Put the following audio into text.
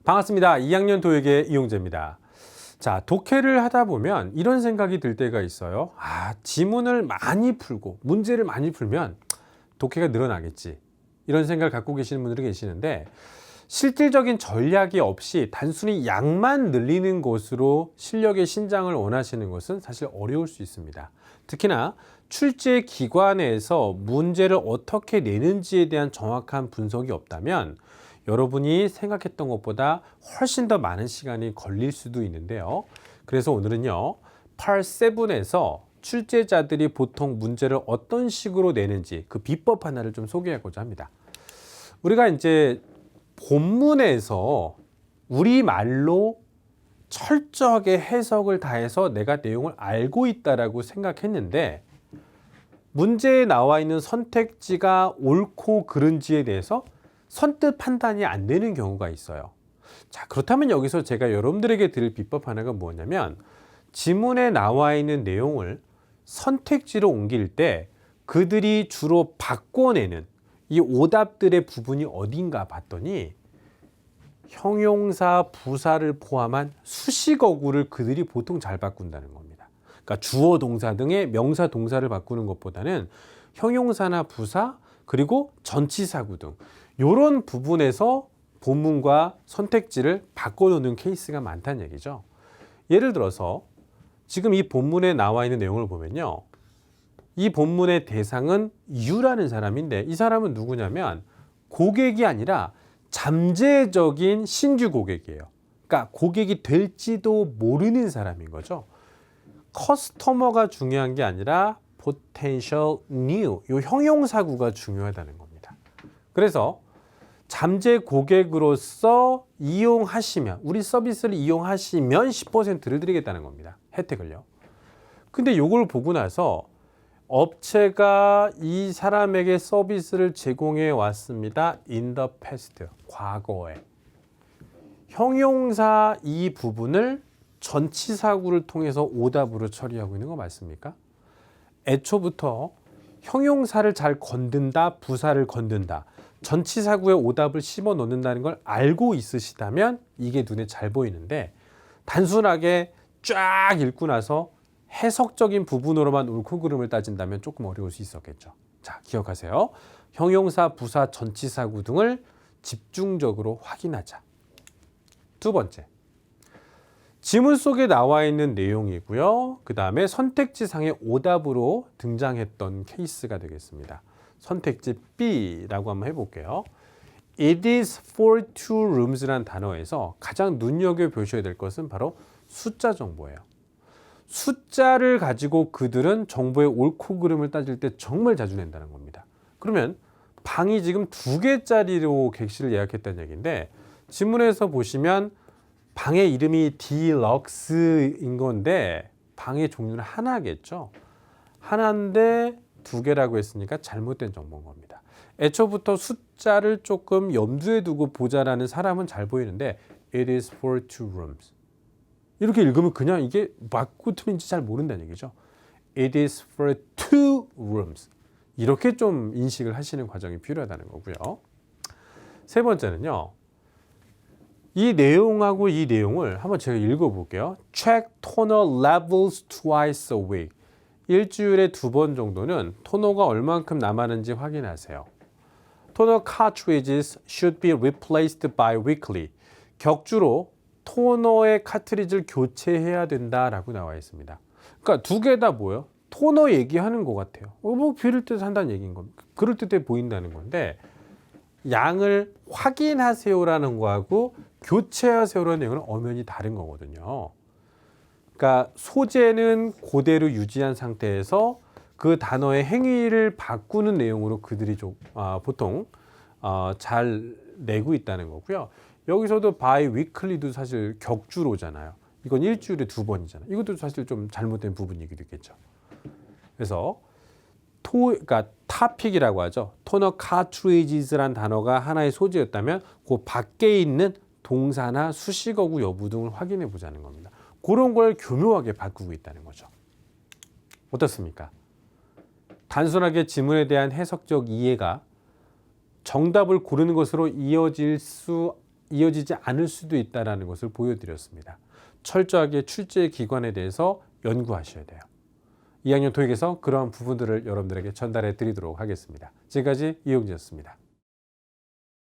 반갑습니다. 2학년 도예계 이용재입니다. 자, 독해를 하다 보면 이런 생각이 들 때가 있어요. 지문을 많이 풀고 문제를 많이 풀면 독해가 늘어나겠지. 이런 생각을 갖고 계시는 분들이 계시는데 실질적인 전략이 없이 단순히 양만 늘리는 것으로 실력의 신장을 원하시는 것은 사실 어려울 수 있습니다. 특히나 출제 기관에서 문제를 어떻게 내는지에 대한 정확한 분석이 없다면 여러분이 생각했던 것보다 훨씬 더 많은 시간이 걸릴 수도 있는데요. 그래서 오늘은요, Part 7에서 출제자들이 보통 문제를 어떤 식으로 내는지 그 비법 하나를 좀 소개하고자 합니다. 우리가 이제 본문에서 우리말로 철저하게 해석을 다해서 내가 내용을 알고 있다라고 생각했는데 문제에 나와 있는 선택지가 옳고 그른지에 대해서 선뜻 판단이 안 되는 경우가 있어요. 자, 그렇다면 여기서 제가 여러분들에게 드릴 비법 하나가 뭐냐면 지문에 나와 있는 내용을 선택지로 옮길 때 그들이 주로 바꿔내는 이 오답들의 부분이 어딘가 봤더니 형용사, 부사를 포함한 수식어구를 그들이 보통 잘 바꾼다는 겁니다. 그러니까 주어, 동사 등의 명사, 동사를 바꾸는 것보다는 형용사나 부사, 그리고 전치사구 등 이런 부분에서 본문과 선택지를 바꿔놓는 케이스가 많다는 얘기죠. 예를 들어서 지금 이 본문에 나와 있는 내용을 보면요. 이 본문의 대상은 U라는 사람인데 이 사람은 누구냐면 고객이 아니라 잠재적인 신규 고객이에요. 그러니까 고객이 될지도 모르는 사람인 거죠. 커스터머가 중요한 게 아니라 potential new, 이 형용사구가 중요하다는 겁니다. 그래서 잠재 고객으로서 이용하시면, 우리 서비스를 이용하시면 10%를 드리겠다는 겁니다. 혜택을요. 근데 이걸 보고 나서 업체가 이 사람에게 서비스를 제공해 왔습니다. in the past, 과거에. 형용사 이 부분을 전치사구를 통해서 오답으로 처리하고 있는 거 맞습니까? 애초부터 형용사를 잘 건든다, 부사를 건든다, 전치사구에 오답을 씹어 넣는다는 걸 알고 있으시다면 이게 눈에 잘 보이는데 단순하게 쫙 읽고 나서 해석적인 부분으로만 옳고 그름을 따진다면 조금 어려울 수 있었겠죠. 자, 기억하세요. 형용사, 부사, 전치사구 등을 집중적으로 확인하자. 두 번째, 지문 속에 나와 있는 내용이고요. 그 다음에 선택지상의 오답으로 등장했던 케이스가 되겠습니다. 선택지 B라고 한번 해볼게요. It is for two rooms라는 단어에서 가장 눈여겨보셔야 될 것은 바로 숫자 정보예요. 숫자를 가지고 그들은 정보의 옳고 그름을 따질 때 정말 자주 낸다는 겁니다. 그러면 방이 지금 2개짜리로 객실을 예약했다는 얘기인데 지문에서 보시면 방의 이름이 디럭스인 건데 방의 종류는 하나겠죠. 하나인데 2개라고 했으니까 잘못된 정보인 겁니다. 애초부터 숫자를 조금 염두에 두고 보자라는 사람은 잘 보이는데 It is for two rooms. 이렇게 읽으면 그냥 이게 맞고 틀린지 잘 모른다는 얘기죠. It is for two rooms. 이렇게 좀 인식을 하시는 과정이 필요하다는 거고요. 세 번째는요. 이 내용하고 이 내용을 한번 제가 읽어볼게요. Check toner levels twice a week. 일주일에 2번 정도는 토너가 얼만큼 남았는지 확인하세요. Toner cartridges should be replaced by weekly. 격주로 토너의 카트리지를 교체해야 된다라고 나와 있습니다. 그러니까 2개 다 뭐예요? 토너 얘기하는 것 같아요. 뭐 그럴듯한다는 얘기인 겁니다. 그럴듯해 보인다는 건데 양을 확인하세요라는 거하고 교체하세요라는 내용은 엄연히 다른 거거든요. 그러니까 소재는 그대로 유지한 상태에서 그 단어의 행위를 바꾸는 내용으로 그들이 보통 잘 내고 있다는 거고요. 여기서도 by weekly도 사실 격주로잖아요. 이건 일주일에 2번이잖아요. 이것도 사실 좀 잘못된 부분이기도 있겠죠. 그래서 그러니까 topic이라고 하죠. toner cartridges란 단어가 하나의 소재였다면 그 밖에 있는 동사나 수식어구 여부 등을 확인해 보자는 겁니다. 그런 걸 교묘하게 바꾸고 있다는 거죠. 어떻습니까? 단순하게 지문에 대한 해석적 이해가 정답을 고르는 것으로 이어지지 않을 수도 있다는 것을 보여드렸습니다. 철저하게 출제 기관에 대해서 연구하셔야 돼요. 2학년 토익에서 그러한 부분들을 여러분들에게 전달해 드리도록 하겠습니다. 지금까지 이용진이었습니다.